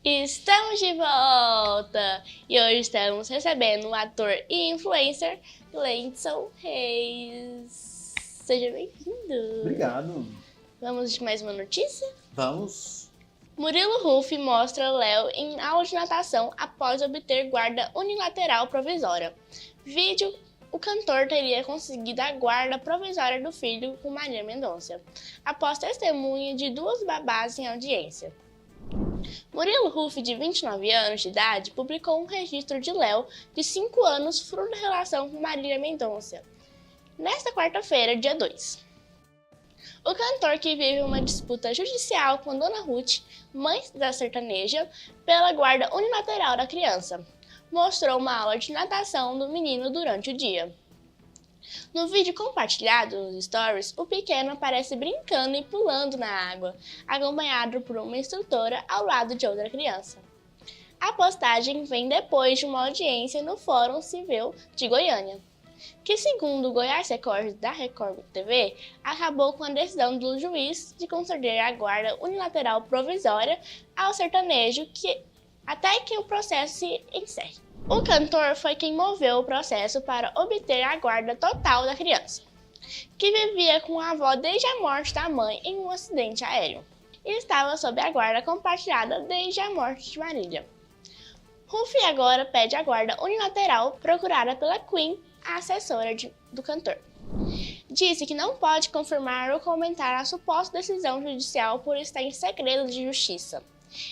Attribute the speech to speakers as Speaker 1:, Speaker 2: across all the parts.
Speaker 1: Estamos de volta! E hoje estamos recebendo o ator e influencer Gleidson Reis. Seja bem-vindo!
Speaker 2: Obrigado.
Speaker 1: Vamos de mais uma notícia?
Speaker 2: Vamos.
Speaker 1: Murilo Huff mostra Léo em aula de natação após obter guarda unilateral provisória. Vídeo: o cantor teria conseguido a guarda provisória do filho com Marília Mendonça, após testemunha de duas babás em audiência. Murilo Huff, de 29 anos de idade, publicou um registro de Léo, de 5 anos, fruto da relação com Marília Mendonça, nesta quarta-feira, dia 2. O cantor, que vive uma disputa judicial com Dona Ruth, mãe da sertaneja, pela guarda unilateral da criança, mostrou uma aula de natação do menino durante o dia. No vídeo compartilhado nos stories, o pequeno aparece brincando e pulando na água, acompanhado por uma instrutora ao lado de outra criança. A postagem vem depois de uma audiência no Fórum Civil de Goiânia, que, segundo o Goiás Record da Record TV, acabou com a decisão do juiz de conceder a guarda unilateral provisória ao sertanejo até que o processo se encerre. O cantor foi quem moveu o processo para obter a guarda total da criança, que vivia com a avó desde a morte da mãe em um acidente aéreo e estava sob a guarda compartilhada desde a morte de Marília. Huff agora pede a guarda unilateral procurada pela Queen, a assessora do cantor. Disse que não pode confirmar ou comentar a suposta decisão judicial por estar em segredo de justiça.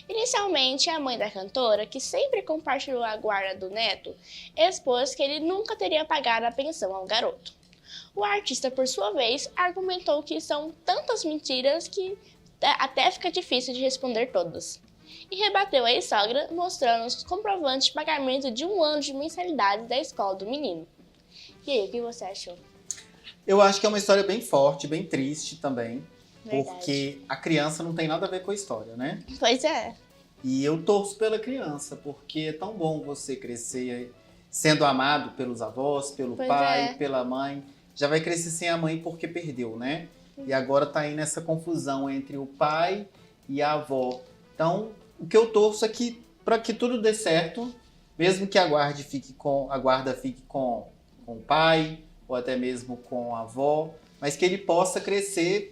Speaker 1: Inicialmente, a mãe da cantora, que sempre compartilhou a guarda do neto, expôs que ele nunca teria pagado a pensão ao garoto. O artista, por sua vez, argumentou que são tantas mentiras que até fica difícil de responder todas. E rebateu a ex-sogra, mostrando os comprovantes de pagamento de 1 ano de mensalidade da escola do menino. E aí, o que você achou?
Speaker 2: Eu acho que é uma história bem forte, bem triste também.
Speaker 1: Verdade.
Speaker 2: Porque a criança não tem nada a ver com a história, né?
Speaker 1: Pois é.
Speaker 2: E eu torço pela criança, porque é tão bom você crescer sendo amado pelos avós, pelo pai, pela mãe. Já vai crescer sem a mãe porque perdeu, né? E agora tá aí nessa confusão entre o pai e a avó. Então, o que eu torço é que, para que tudo dê certo, mesmo que a guarda fique com o pai, ou até mesmo com a avó, mas que ele possa crescer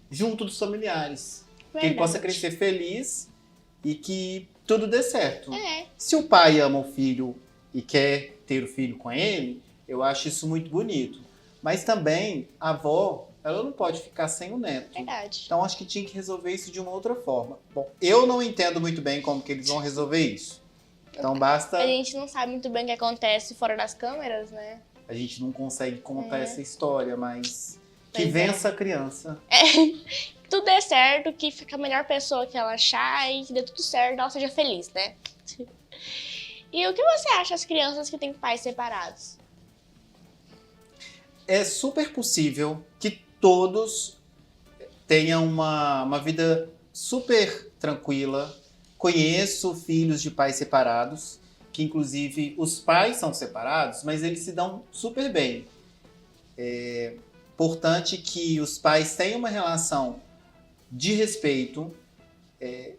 Speaker 2: junto dos familiares. Verdade. Que ele possa crescer feliz e que tudo dê certo. Se o pai ama o filho e quer ter o filho com ele, eu acho isso muito bonito. Mas também a avó, ela não pode ficar sem o neto.
Speaker 1: Verdade.
Speaker 2: Então acho que tinha que resolver isso de uma outra forma. Bom, eu não entendo muito bem como que eles vão resolver isso. Então basta...
Speaker 1: A gente não sabe muito bem o que acontece fora das câmeras, né?
Speaker 2: A gente não consegue contar essa história, mas... Que vença a criança.
Speaker 1: Tudo dê certo, que fica a melhor pessoa que ela achar e que dê tudo certo, ela seja feliz, né? E o que você acha das crianças que têm pais separados?
Speaker 2: É super possível que todos tenham uma vida super tranquila. Conheço filhos de pais separados, que inclusive os pais são separados, mas eles se dão super bem. Importante que os pais tenham uma relação de respeito,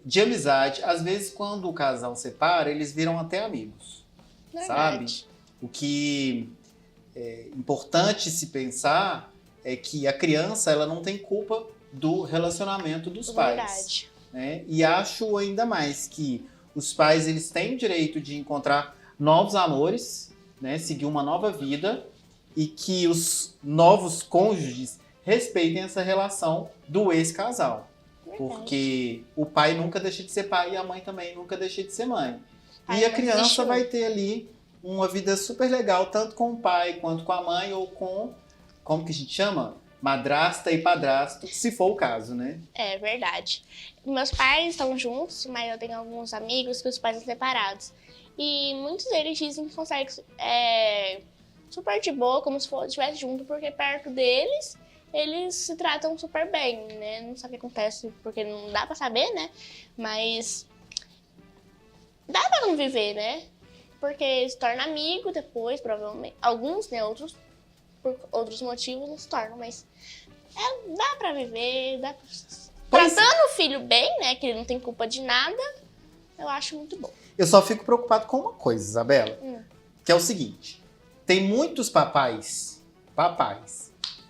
Speaker 2: de amizade. Às vezes, quando o casal separa, eles viram até amigos, sabe? O que é importante se pensar é que a criança ela não tem culpa do relacionamento dos pais. Né? E acho ainda mais que os pais eles têm o direito de encontrar novos amores, né? Seguir uma nova vida, e que os novos cônjuges respeitem essa relação do ex-casal. Porque o pai nunca deixa de ser pai e a mãe também nunca deixa de ser mãe. E a criança vai ter ali uma vida super legal, tanto com o pai quanto com a mãe, ou com, como que a gente chama? Madrasta e padrasto, se for o caso, né? É
Speaker 1: verdade. Meus pais estão juntos, mas eu tenho alguns amigos que os pais são separados. E muitos deles dizem que conseguem... super de boa, como se estivesse junto, porque perto deles, eles se tratam super bem, né? Não sabe o que acontece, porque não dá pra saber, né? Mas dá pra conviver, né? Porque se torna amigo depois, provavelmente. Alguns, né? Outros, por outros motivos, não se tornam, mas dá pra viver, dá pra... Tratando o filho bem, né? Que ele não tem culpa de nada, eu acho muito bom.
Speaker 2: Eu só fico preocupado com uma coisa, Isabela, que é o seguinte. Tem muitos papais,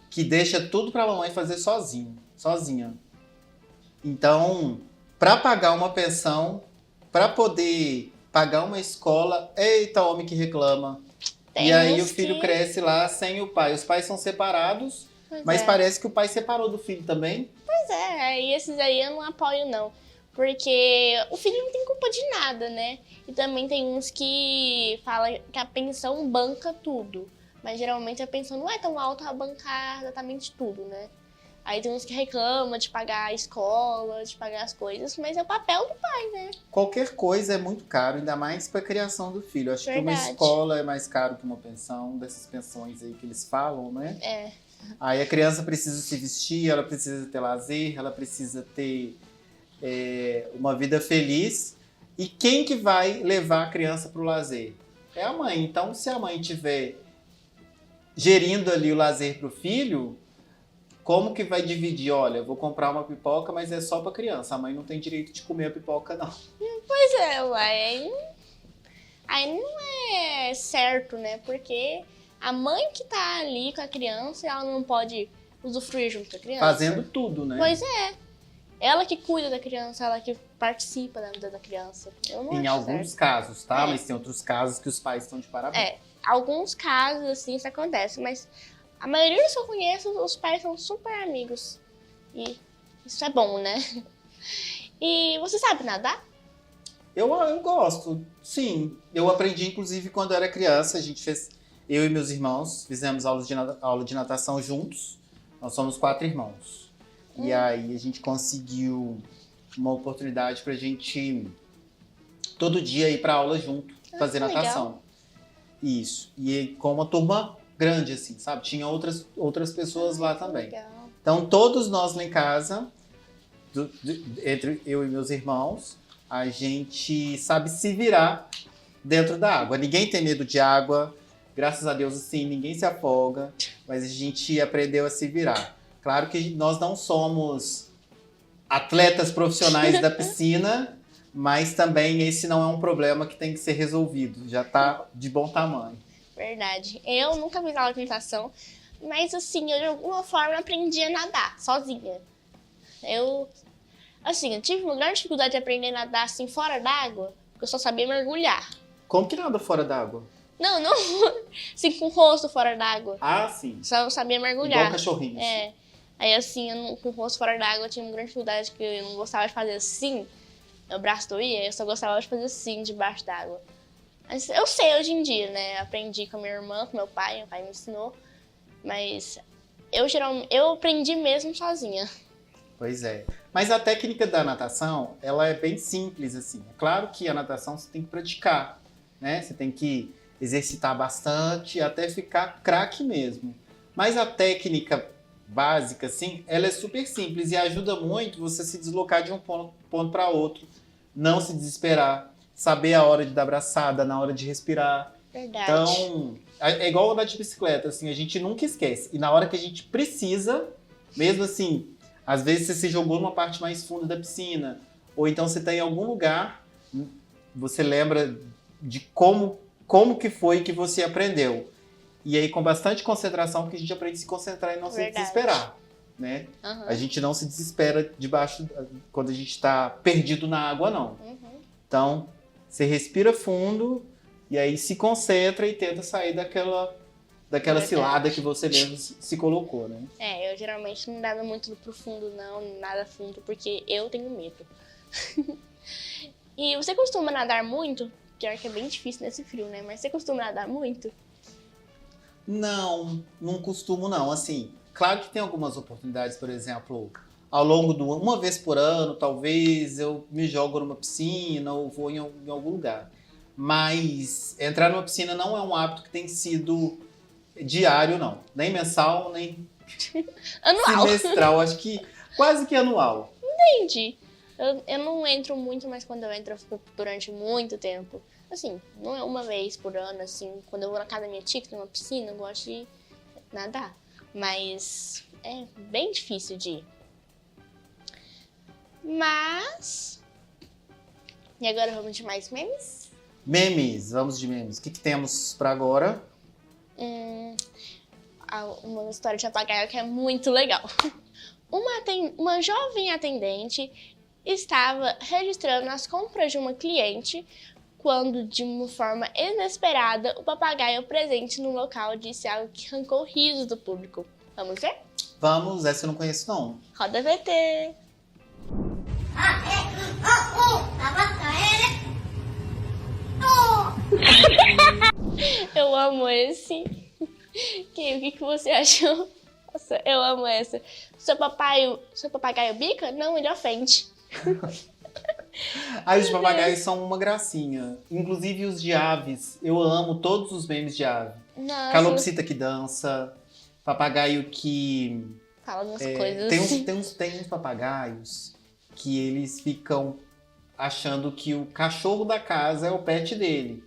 Speaker 2: que deixam tudo pra mamãe fazer sozinha. Então, para pagar uma pensão, para poder pagar uma escola, eita, homem que reclama.
Speaker 1: Tem
Speaker 2: e aí o
Speaker 1: uns
Speaker 2: filho
Speaker 1: que-
Speaker 2: cresce lá sem o pai. Os pais são separados,
Speaker 1: Pois
Speaker 2: mas
Speaker 1: é.
Speaker 2: parece que o pai separou do filho também.
Speaker 1: Pois é, e esses aí eu não apoio, não. Porque o filho não tem culpa de nada, né? E também tem uns que falam que a pensão banca tudo. Mas geralmente a pensão não é tão alta a bancar exatamente tudo, né? Aí tem uns que reclamam de pagar a escola, de pagar as coisas, mas é o papel do pai, né?
Speaker 2: Qualquer coisa é muito caro, ainda mais para a criação do filho. Acho que uma
Speaker 1: Verdade.
Speaker 2: escola é mais caro que uma pensão, dessas pensões aí que eles falam, né?
Speaker 1: É,
Speaker 2: Aí a criança precisa se vestir, ela precisa ter lazer, ela precisa ter uma vida feliz. E quem que vai levar a criança para o lazer? É a mãe. Então, se a mãe estiver gerindo ali o lazer para o filho, como que vai dividir? Olha, eu vou comprar uma pipoca, mas é só para criança. A mãe não tem direito de comer a pipoca, não.
Speaker 1: pois é, uai. Aí não é certo, né? Porque a mãe que tá ali com a criança, ela não pode usufruir junto com a criança.
Speaker 2: Fazendo tudo, né?
Speaker 1: Pois é. Ela que cuida da criança, ela que participa da vida da criança. Eu não
Speaker 2: Em
Speaker 1: acho
Speaker 2: alguns
Speaker 1: certo.
Speaker 2: casos, tá?
Speaker 1: É.
Speaker 2: Mas tem outros casos que os pais estão de parabéns.
Speaker 1: É, alguns casos, assim, isso acontece, mas a maioria dos que eu conheço, os pais são super amigos. E isso é bom, né? E você sabe nadar?
Speaker 2: Eu gosto, sim. Eu aprendi, inclusive, quando eu era criança. A gente fez, eu e meus irmãos, fizemos aula de natação juntos. Nós somos 4 irmãos. E aí a gente conseguiu uma oportunidade pra gente todo dia ir pra aula junto, fazer
Speaker 1: que legal.
Speaker 2: natação. Isso. E com uma turma grande, assim, sabe? Tinha outras pessoas lá também.
Speaker 1: Legal.
Speaker 2: Então, todos nós lá em casa, entre eu e meus irmãos, a gente sabe se virar dentro da água. Ninguém tem medo de água, graças a Deus, assim, ninguém se afoga, mas a gente aprendeu a se virar. Claro que nós não somos atletas profissionais da piscina, mas também esse não é um problema que tem que ser resolvido. Já tá de bom tamanho.
Speaker 1: Verdade. Eu nunca fiz aula de natação, mas assim, eu de alguma forma aprendi a nadar sozinha. Eu tive uma grande dificuldade de aprender a nadar assim fora d'água, porque eu só sabia mergulhar.
Speaker 2: Como que nada fora d'água?
Speaker 1: Não, assim, com o rosto fora d'água.
Speaker 2: Ah, sim.
Speaker 1: Só sabia
Speaker 2: Igual
Speaker 1: mergulhar.
Speaker 2: cachorrinho.
Speaker 1: É. Aí assim, com o rosto fora d'água, eu tinha uma grande dificuldade que eu não gostava de fazer assim. Meu braço doía, eu só gostava de fazer assim, debaixo d'água. Mas eu sei hoje em dia, né? Aprendi com a minha irmã, com meu pai me ensinou. Mas eu aprendi mesmo sozinha.
Speaker 2: Pois é. Mas a técnica da natação, ela é bem simples, assim. É claro que a natação você tem que praticar, né? Você tem que exercitar bastante até ficar craque mesmo. Mas a técnica básica, assim, ela é super simples e ajuda muito você se deslocar de um ponto para outro, não se desesperar, saber a hora de dar braçada, na hora de respirar.
Speaker 1: Verdade.
Speaker 2: Então, é igual andar de bicicleta, assim, a gente nunca esquece. E na hora que a gente precisa, mesmo assim, às vezes você se jogou numa parte mais funda da piscina, ou então você está em algum lugar, você lembra de como que foi que você aprendeu. E aí, com bastante concentração, que a gente aprende a se concentrar e não se desesperar, né?
Speaker 1: Uhum.
Speaker 2: A gente não se desespera quando a gente está perdido na água, não.
Speaker 1: Uhum.
Speaker 2: Então, você respira fundo e aí se concentra e tenta sair daquela cilada que você mesmo se colocou, né?
Speaker 1: Eu geralmente não nado muito profundo, não, nada fundo, porque eu tenho medo. E você costuma nadar muito? Pior que é bem difícil nesse frio, né? Mas você costuma nadar muito?
Speaker 2: Não costumo não. Assim, claro que tem algumas oportunidades, por exemplo, ao longo uma vez por ano, talvez eu me jogo numa piscina ou vou em algum lugar. Mas entrar numa piscina não é um hábito que tem sido diário, não. Nem mensal, nem
Speaker 1: Anual.
Speaker 2: semestral. Acho que quase que anual.
Speaker 1: Entendi. Eu não entro muito, mas quando eu entro, eu fico durante muito tempo. Assim, não é uma vez por ano, assim. Quando eu vou na casa da minha tia, que tem uma piscina, eu gosto de nadar. Mas é bem difícil de ir. Mas E agora vamos de mais memes?
Speaker 2: Memes, vamos de memes. O que temos pra agora?
Speaker 1: Uma história de papagaio que é muito legal. Uma jovem atendente estava registrando as compras de uma cliente quando, de uma forma inesperada, o papagaio presente no local disse algo que arrancou risos do público. Vamos ver?
Speaker 2: Vamos, essa eu não conheço não.
Speaker 1: Roda VT! Eu amo esse. O que você achou? Nossa, eu amo essa. Seu papagaio bica? Não, ele ofende.
Speaker 2: Aí os papagaios são uma gracinha. Inclusive os de aves. Eu amo todos os memes de ave.
Speaker 1: Nossa.
Speaker 2: Calopsita que dança. Papagaio que...
Speaker 1: Fala umas coisas
Speaker 2: Tem uns papagaios que eles ficam achando que o cachorro da casa é o pet dele.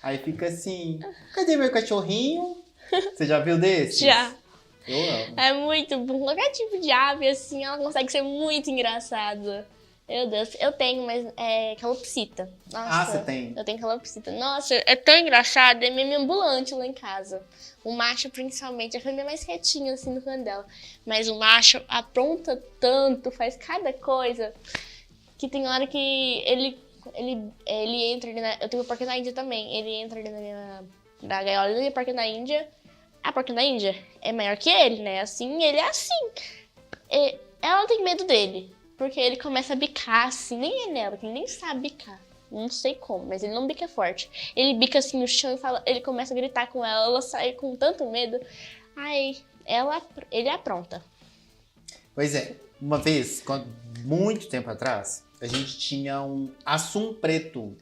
Speaker 2: Aí fica assim, cadê meu cachorrinho? Você já viu desse?
Speaker 1: Já.
Speaker 2: Eu amo.
Speaker 1: É muito bom. Qualquer tipo de ave, assim, ela consegue ser muito engraçada. Meu Deus, eu tenho, mas é calopsita. Nossa,
Speaker 2: você tem?
Speaker 1: Eu tenho calopsita. Nossa, é tão engraçado, é meme ambulante lá em casa. O macho, principalmente, a fêmea é mais quietinha, assim, no canto dela. Mas o macho apronta tanto, faz cada coisa, que tem hora que ele entra ali na... Eu tenho uma porca da Índia também. Ele entra ali na gaiola da minha porca da Índia. A porca da Índia é maior que ele, né? Assim, ele é assim. Ela tem medo dele. Porque ele começa a bicar assim, nem é nela, que ele nem sabe bicar. Não sei como, mas ele não bica forte. Ele bica assim no chão e ele começa a gritar com ela sai com tanto medo. Ai, ele apronta.
Speaker 2: Pois é, uma vez, muito tempo atrás, a gente tinha um assum preto.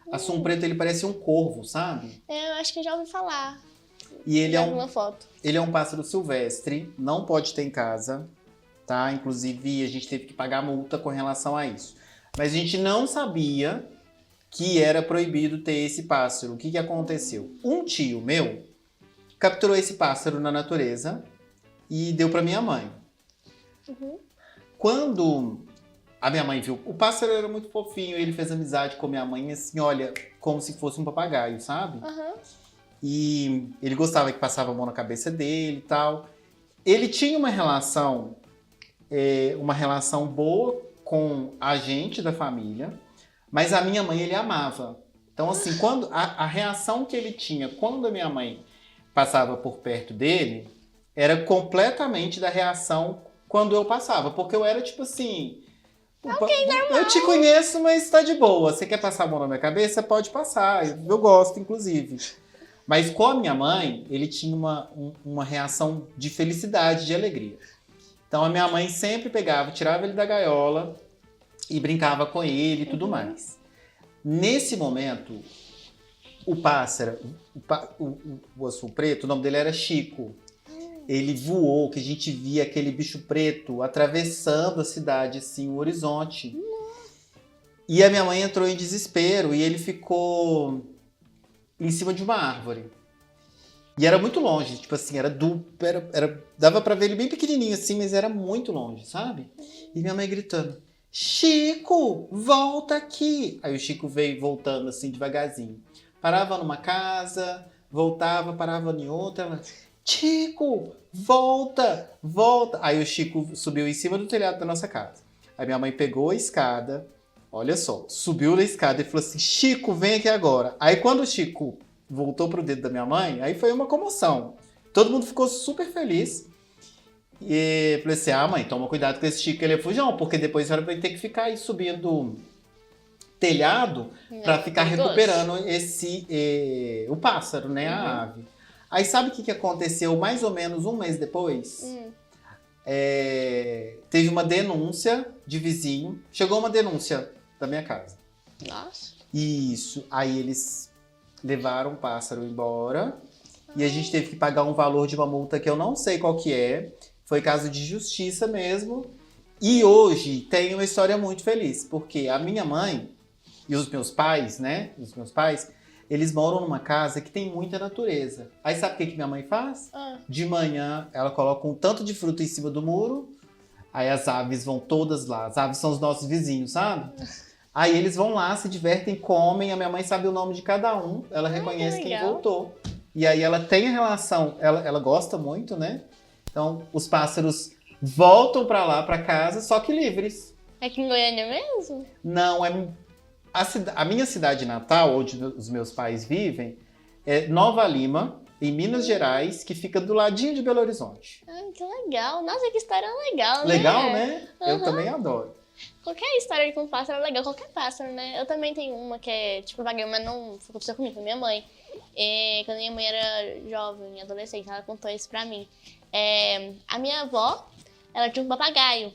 Speaker 2: Assum preto, ele parece um corvo, sabe?
Speaker 1: Eu acho que eu já ouvi falar.
Speaker 2: E ele
Speaker 1: uma foto.
Speaker 2: Ele é um pássaro silvestre, não pode ter em casa. Tá? Inclusive, a gente teve que pagar multa com relação a isso. Mas a gente não sabia que era proibido ter esse pássaro. O que aconteceu? Um tio meu capturou esse pássaro na natureza e deu para minha mãe.
Speaker 1: Uhum.
Speaker 2: Quando a minha mãe viu, o pássaro era muito fofinho, ele fez amizade com a minha mãe, assim, olha, como se fosse um papagaio, sabe?
Speaker 1: Uhum.
Speaker 2: E ele gostava que passava a mão na cabeça dele e tal. Ele tinha uma relação boa com a gente da família, mas a minha mãe ele amava. Então, assim, quando a reação que ele tinha quando a minha mãe passava por perto dele era completamente da reação quando eu passava, porque eu era tipo assim, eu te conheço, mas tá de boa. Você quer passar a mão na minha cabeça? Pode passar, eu gosto, inclusive. Mas com a minha mãe, ele tinha uma reação de felicidade, de alegria. Então a minha mãe sempre pegava, tirava ele da gaiola e brincava com ele e tudo mais. Nesse momento, o pássaro, o assum preto, o nome dele era Chico. Ele voou, que a gente via aquele bicho preto atravessando a cidade, assim, o horizonte. E a minha mãe entrou em desespero e ele ficou em cima de uma árvore. E era muito longe, tipo assim, dava pra ver ele bem pequenininho assim, mas era muito longe, sabe? E minha mãe gritando, Chico, volta aqui! Aí o Chico veio voltando assim, devagarzinho. Parava numa casa, voltava, parava em outra. Ela, Chico, volta, volta! Aí o Chico subiu em cima do telhado da nossa casa. Aí minha mãe pegou a escada, olha só, subiu na escada e falou assim, Chico, vem aqui agora. Aí quando o Chico voltou pro dedo da minha mãe, aí foi uma comoção. Todo mundo ficou super feliz. E falei assim, mãe, toma cuidado com esse Chico, ele é fujão, porque depois a senhora vai ter que ficar aí subindo telhado para ficar recuperando o pássaro, né, a ave. Aí sabe o que aconteceu mais ou menos um mês depois? Teve uma denúncia de vizinho, chegou uma denúncia da minha casa.
Speaker 1: Nossa.
Speaker 2: Isso, aí eles levaram o pássaro embora e a gente teve que pagar um valor de uma multa que eu não sei qual que é. Foi caso de justiça mesmo. E hoje tem uma história muito feliz, porque a minha mãe e os meus pais, né? Eles moram numa casa que tem muita natureza. Aí sabe o que minha mãe faz? De manhã ela coloca um tanto de fruta em cima do muro, aí as aves vão todas lá. As aves são os nossos vizinhos, sabe? Aí eles vão lá, se divertem, comem, a minha mãe sabe o nome de cada um, ela
Speaker 1: Ai,
Speaker 2: reconhece
Speaker 1: que
Speaker 2: quem
Speaker 1: legal.
Speaker 2: voltou. E aí ela tem a relação, ela gosta muito, né? Então os pássaros voltam pra lá, pra casa, só que livres.
Speaker 1: É aqui em Goiânia mesmo?
Speaker 2: Não, a minha cidade natal, onde os meus pais vivem, é Nova Lima, em Minas Gerais, que fica do ladinho de Belo Horizonte.
Speaker 1: Ah, que legal. Nossa, que história legal, né?
Speaker 2: Legal, né? Eu
Speaker 1: Aham.
Speaker 2: também adoro.
Speaker 1: Qualquer história com pássaro é legal, qualquer pássaro, né? Eu também tenho uma que é tipo vaguinha, mas não aconteceu comigo, com minha mãe. Quando minha mãe era jovem, adolescente, ela contou isso pra mim. A minha avó, ela tinha um papagaio.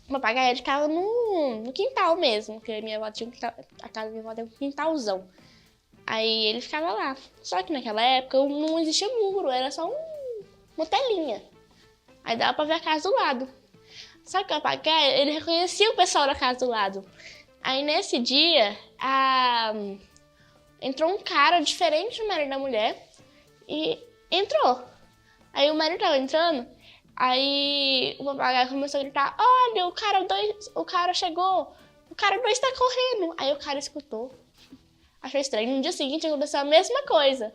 Speaker 1: O papagaio ele ficava no quintal mesmo, porque minha avó tinha a casa da minha avó tem um quintalzão. Aí ele ficava lá. Só que naquela época não existia muro, era só uma telinha. Aí dava pra ver a casa do lado. Só que o papagaio, ele reconhecia o pessoal da casa do lado. Aí nesse dia, entrou um cara diferente do marido da mulher e entrou. Aí o marido tava entrando, aí o papagaio começou a gritar: olha, o cara chegou, o cara 2 tá correndo. Aí o cara escutou, achou estranho. No dia seguinte aconteceu a mesma coisa.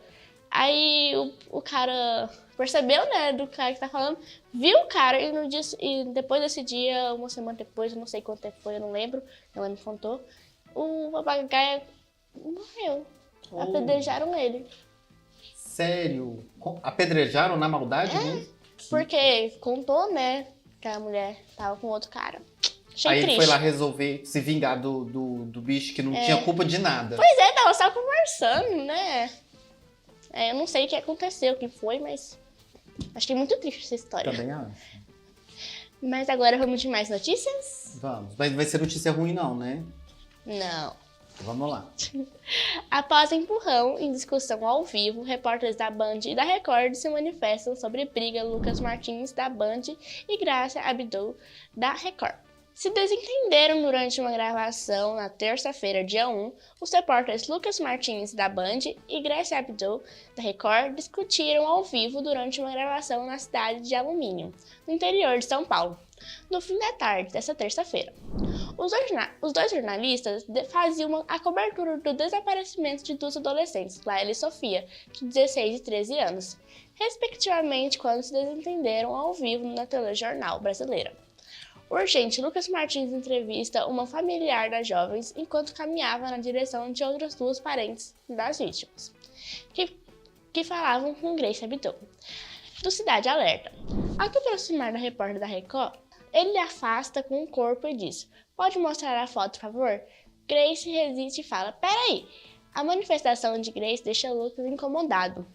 Speaker 1: Aí o cara percebeu, né, do cara que tá falando, viu o cara e depois desse dia, uma semana depois, eu não sei quanto tempo foi, eu não lembro, ela me contou, o papagaio morreu.
Speaker 2: Oh.
Speaker 1: Apedrejaram ele.
Speaker 2: Sério? Apedrejaram na maldade mesmo?
Speaker 1: Porque contou, né, que a mulher tava com outro cara. Achei
Speaker 2: Aí
Speaker 1: triste.
Speaker 2: ele foi lá resolver se vingar do bicho que não tinha culpa de nada.
Speaker 1: Pois é, tava só conversando, né? Eu não sei o que aconteceu, o que foi, mas achei muito triste essa história.
Speaker 2: Também acho.
Speaker 1: Mas agora vamos de mais notícias?
Speaker 2: Vamos. Mas vai ser notícia ruim não, né?
Speaker 1: Não.
Speaker 2: Vamos lá.
Speaker 1: Após empurrão em discussão ao vivo, repórteres da Band e da Record se manifestam sobre briga Lucas Martins da Band e Graça Abdul da Record. Se desentenderam durante uma gravação na terça-feira, dia 1, os repórteres Lucas Martins da Band e Graça Abdul da Record discutiram ao vivo durante uma gravação na cidade de Alumínio, no interior de São Paulo, no fim da tarde desta terça-feira. Os dois jornalistas faziam a cobertura do desaparecimento de 2 adolescentes, Laila e Sofia, de 16 e 13 anos, respectivamente, quando se desentenderam ao vivo na telejornal brasileira. Urgente, Lucas Martins entrevista uma familiar das jovens enquanto caminhava na direção de outras 2 parentes das vítimas, que falavam com Grace Abdul, do Cidade Alerta. Ao se aproximar da repórter da Record, ele lhe afasta com o corpo e diz: pode mostrar a foto, por favor? Grace resiste e fala: peraí. A manifestação de Grace deixa Lucas incomodado.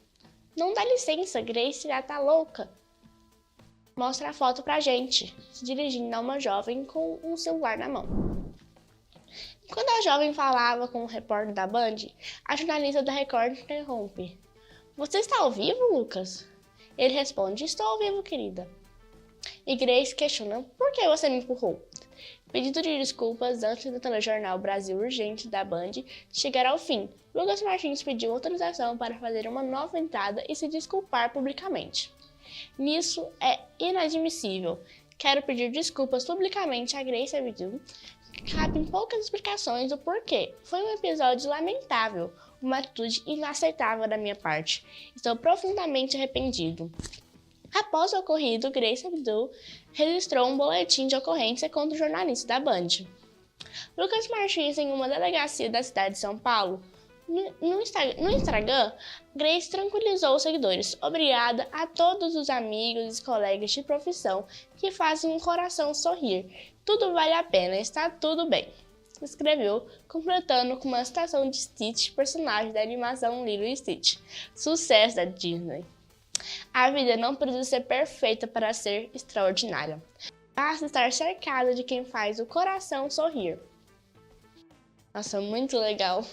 Speaker 1: Não dá licença, Grace já tá louca. Mostra a foto pra gente, se dirigindo a uma jovem com um celular na mão. Quando a jovem falava com o repórter da Band, a jornalista da Record interrompe: você está ao vivo, Lucas? Ele responde: estou ao vivo, querida. E Grace questiona: por que você me empurrou? Pedido de desculpas antes do telejornal Brasil Urgente da Band chegar ao fim, Lucas Martins pediu autorização para fazer uma nova entrada e se desculpar publicamente. Nisso é inadmissível. Quero pedir desculpas publicamente a Grace Abdul. Cabem poucas explicações do porquê. Foi um episódio lamentável, uma atitude inaceitável da minha parte. Estou profundamente arrependido. Após o ocorrido, Grace Abdul registrou um boletim de ocorrência contra o jornalista da Band. Lucas Martins, em uma delegacia da cidade de São Paulo, no Instagram, Grace tranquilizou os seguidores. Obrigada a todos os amigos e colegas de profissão que fazem um coração sorrir. Tudo vale a pena, está tudo bem. Escreveu, completando com uma citação de Stitch, personagem da animação Lilo e Stitch, sucesso da Disney. A vida não precisa ser perfeita para ser extraordinária. Basta estar cercada de quem faz o coração sorrir. Nossa, muito legal.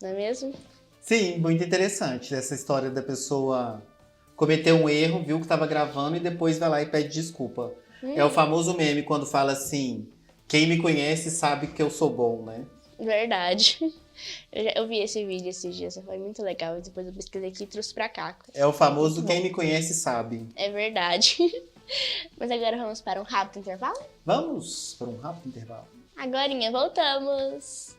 Speaker 1: Não é mesmo?
Speaker 2: Sim, muito interessante essa história da pessoa cometer um erro, viu que estava gravando e depois vai lá e pede desculpa. É o famoso meme quando fala assim: quem me conhece sabe que eu sou bom, né?
Speaker 1: Verdade. Eu vi esse vídeo esses dias, foi muito legal. Depois eu pesquisei aqui e trouxe pra cá.
Speaker 2: É o famoso quem me conhece sabe.
Speaker 1: É verdade. Mas agora vamos para um rápido intervalo?
Speaker 2: Vamos para um rápido intervalo.
Speaker 1: Agorinha voltamos!